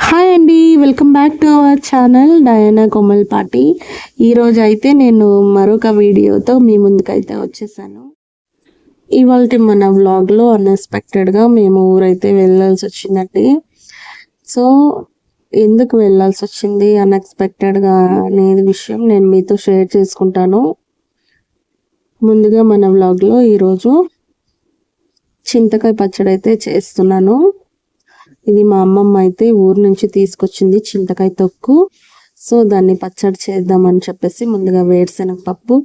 Hi అండి, welcome back to our channel Diana Komal party. ఈరోజు అయితే నేను మరొక వీడియోతో మీ ముందుకైతే వచ్చేసాను. ఇవాళ మన వ్లాగ్లో అన్ఎక్స్పెక్టెడ్గా మేము ఊరైతే వెళ్ళాల్సి వచ్చిందండి. సో ఎందుకు వెళ్ళాల్సి వచ్చింది అన్ఎక్స్పెక్టెడ్గా అనేది విషయం నేను మీతో షేర్ చేసుకుంటాను. ముందుగా మన వ్లాగ్లో ఈరోజు చింతకాయ పచ్చడి అయితే చేస్తున్నాను. ఇది మా అమ్మమ్మ అయితే ఊరు నుంచి తీసుకొచ్చింది చింతకాయ తొక్కు. సో దాన్ని పచ్చడి చేద్దామని చెప్పేసి ముందుగా వేరుశనగపప్పు,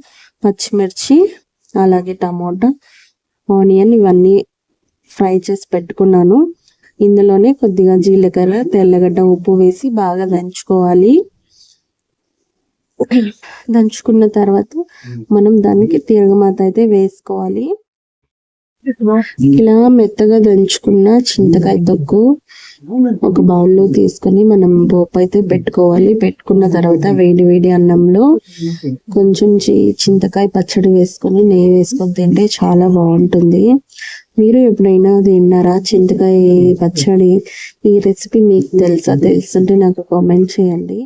పచ్చిమిర్చి, అలాగే టమోటా, ఆనియన్ ఇవన్నీ ఫ్రై చేసి పెట్టుకున్నాను. ఇందులోనే కొద్దిగా జీలకర్ర, తెల్లగడ్డ, ఉప్పు వేసి బాగా దంచుకోవాలి. దంచుకున్న తర్వాత మనం దానికి తిరగమాత అయితే వేసుకోవాలి. ఇలా మెత్తగా దంచుకున్న చింతకాయ తొక్కు ఒక బౌల్లో తీసుకొని మనం పోపు అయితే పెట్టుకోవాలి. పెట్టుకున్న తర్వాత వేడి వేడి అన్నంలో కొంచెం చింతకాయ పచ్చడి వేసుకొని నెయ్యి వేసుకొని తింటే చాలా బాగుంటుంది. మీరు ఎప్పుడైనా తిన్నారా చింతకాయ పచ్చడి? ఈ రెసిపీ మీకు తెలుసుంటే నాకు కామెంట్ చేయండి.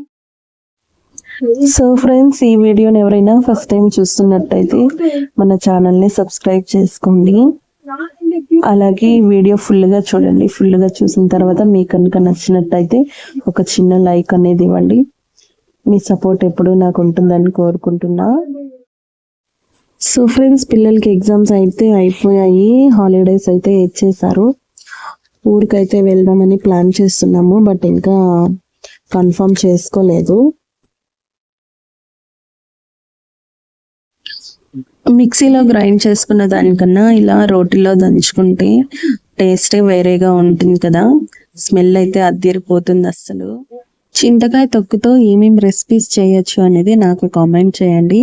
సో ఫ్రెండ్స్, ఈ వీడియోని ఎవరైనా ఫస్ట్ టైం చూస్తున్నట్టయితే మన ఛానల్ని సబ్స్క్రైబ్ చేసుకోండి. అలాగే ఈ వీడియో ఫుల్గా చూడండి. ఫుల్గా చూసిన తర్వాత మీకు కనుక నచ్చినట్టయితే ఒక చిన్న లైక్ అనేది ఇవ్వండి. మీ సపోర్ట్ ఎప్పుడు నాకు ఉంటుందని కోరుకుంటున్నా. సో ఫ్రెండ్స్, పిల్లలకి ఎగ్జామ్స్ అయితే అయిపోయాయి, హాలిడేస్ అయితే ఇచ్చేసారు. ఊరికైతే వెళ్దామని ప్లాన్ చేస్తున్నాము, బట్ ఇంకా కన్ఫర్మ్ చేసుకోలేదు. మిక్సీలో గ్రైండ్ చేసుకున్న దానికన్నా ఇలా రోటిలో దంచుకుంటే టేస్టే వేరేగా ఉంటుంది కదా. స్మెల్ అయితే అద్దరిపోతుంది అస్సలు. చింతకాయ తొక్కుతో ఏమేమి రెసిపీస్ చేయొచ్చు అనేది నాకు కామెంట్ చేయండి.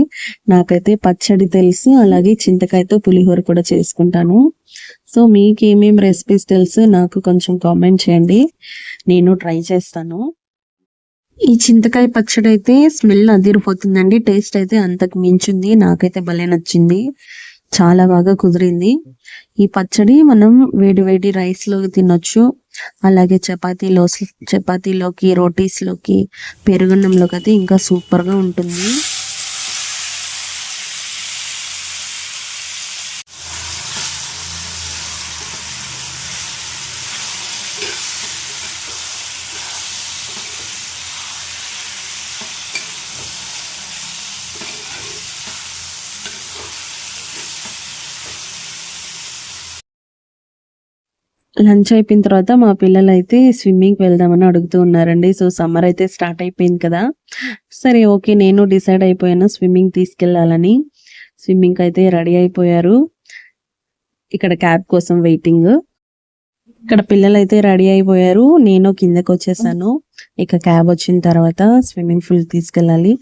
నాకైతే పచ్చడి తెలుసు, అలాగే చింతకాయతో పులిహోర కూడా చేసుకుంటాను. సో మీకు ఏమేమి రెసిపీస్ తెలుసు నాకు కొంచెం కామెంట్ చేయండి, నేను ట్రై చేస్తాను. ఈ చింతకాయ పచ్చడి అయితే స్మెల్ అదిరిపోతుందండి. టేస్ట్ అయితే అంతకు మించింది. నాకైతే భలే నచ్చింది, చాలా బాగా కుదిరింది. ఈ పచ్చడి మనం వేడి వేడి రైస్లో తినొచ్చు, అలాగే చపాతీలోకి, రోటీస్లోకి, పెరుగున్నంలోకి అయితే ఇంకా సూపర్గా ఉంటుంది. లంచ్ అయిపోయిన తర్వాత మా పిల్లలు అయితే స్విమ్మింగ్కి వెళ్దామని అడుగుతూ ఉన్నారండి. సో సమ్మర్ అయితే స్టార్ట్ అయిపోయింది కదా. సరే ఓకే, నేను డిసైడ్ అయిపోయాను స్విమ్మింగ్ తీసుకెళ్ళాలని. స్విమ్మింగ్ అయితే రెడీ అయిపోయారు. ఇక్కడ క్యాబ్ కోసం వెయిటింగ్. ఇక్కడ పిల్లలు అయితే రెడీ అయిపోయారు, నేను కిందకి వచ్చేసాను. ఇక క్యాబ్ వచ్చిన తర్వాత స్విమ్మింగ్ పూల్ తీసుకెళ్ళాలి.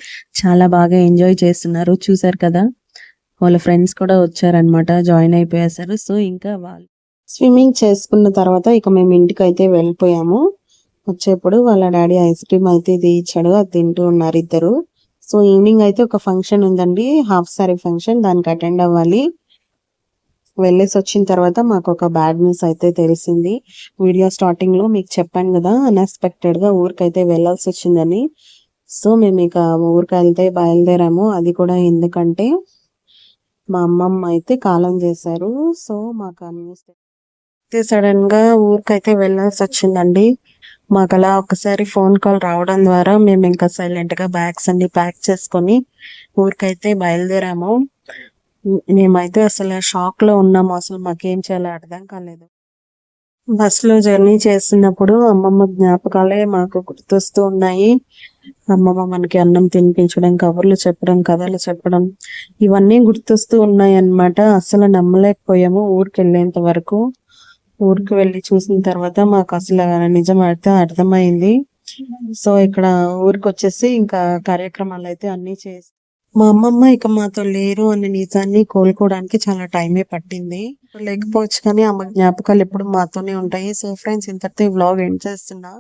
చాలా బాగా ఎంజాయ్ చేస్తున్నారు, చూసారు కదా. వాళ్ళ ఫ్రెండ్స్ కూడా వచ్చారనమాట, జాయిన్ అయిపోయేసారు. సో ఇంకా వాళ్ళు స్విమ్మింగ్ చేసుకున్న తర్వాత ఇక మేము ఇంటికి అయితే వెళ్ళిపోయాము. వచ్చేప్పుడు వాళ్ళ డాడీ ఐస్ క్రీమ్ అయితే ఇది ఇచ్చాడు, అది తింటూ ఉన్నారు ఇద్దరు. సో ఈవినింగ్ అయితే ఒక ఫంక్షన్ ఉందండి, హాఫ్ సారీ ఫంక్షన్, దానికి అటెండ్ అవ్వాలి. వెళ్ళేసి వచ్చిన తర్వాత మాకు ఒక బ్యాడ్ న్యూస్ అయితే తెలిసింది. వీడియో స్టార్టింగ్ లో మీకు చెప్పాను కదా, అన్ఎక్స్పెక్టెడ్ గా ఊరికైతే వెళ్ళాల్సి వచ్చిందని. సో మేము ఇక ఊరికి అయితే బయలుదేరాము. అది కూడా ఎందుకంటే మా అమ్మమ్మ అయితే కాలం చేశారు. సో మాకు న్యూస్ సడన్ గా ఊరికైతే వెళ్ళాల్సి వచ్చిందండి. మాకు అలా ఒకసారి ఫోన్ కాల్ రావడం ద్వారా మేము ఇంకా సైలెంట్ గా బ్యాగ్స్ అన్ని ప్యాక్ చేసుకొని ఊరికైతే బయలుదేరాము. మేమైతే అసలు షాక్ లో ఉన్నాము, అసలు మాకేం చేయాలో అర్థం కాలేదు. బస్ లో జర్నీ చేస్తున్నప్పుడు అమ్మమ్మ జ్ఞాపకాలే మాకు గుర్తొస్తూ ఉన్నాయి. అమ్మమ్మ మనకి అన్నం తినిపించడం, కబుర్లు చెప్పడం, కథలు చెప్పడం, ఇవన్నీ గుర్తొస్తూ ఉన్నాయి అన్నమాట. అసలు నమ్మలేకపోయాము ఊరికి వెళ్ళేంత వరకు. ఊరికి వెళ్ళి చూసిన తర్వాత మాకు అసలు నిజం అయితే అర్థమైంది. సో ఇక్కడ ఊరికి వచ్చేసి ఇంకా కార్యక్రమాలు అయితే అన్ని చేసి మా అమ్మమ్మ ఇక మాతో లేరు అనే నిజాన్ని కోలుకోవడానికి చాలా టైమే పట్టింది. లేకపోవచ్చు కానీ ఆమె జ్ఞాపకాలు ఎప్పుడు మాతోనే ఉంటాయి. సో ఫ్రెండ్స్, ఇంతటితో ఈ వ్లాగ్ ఎండ్ చేస్తున్నా.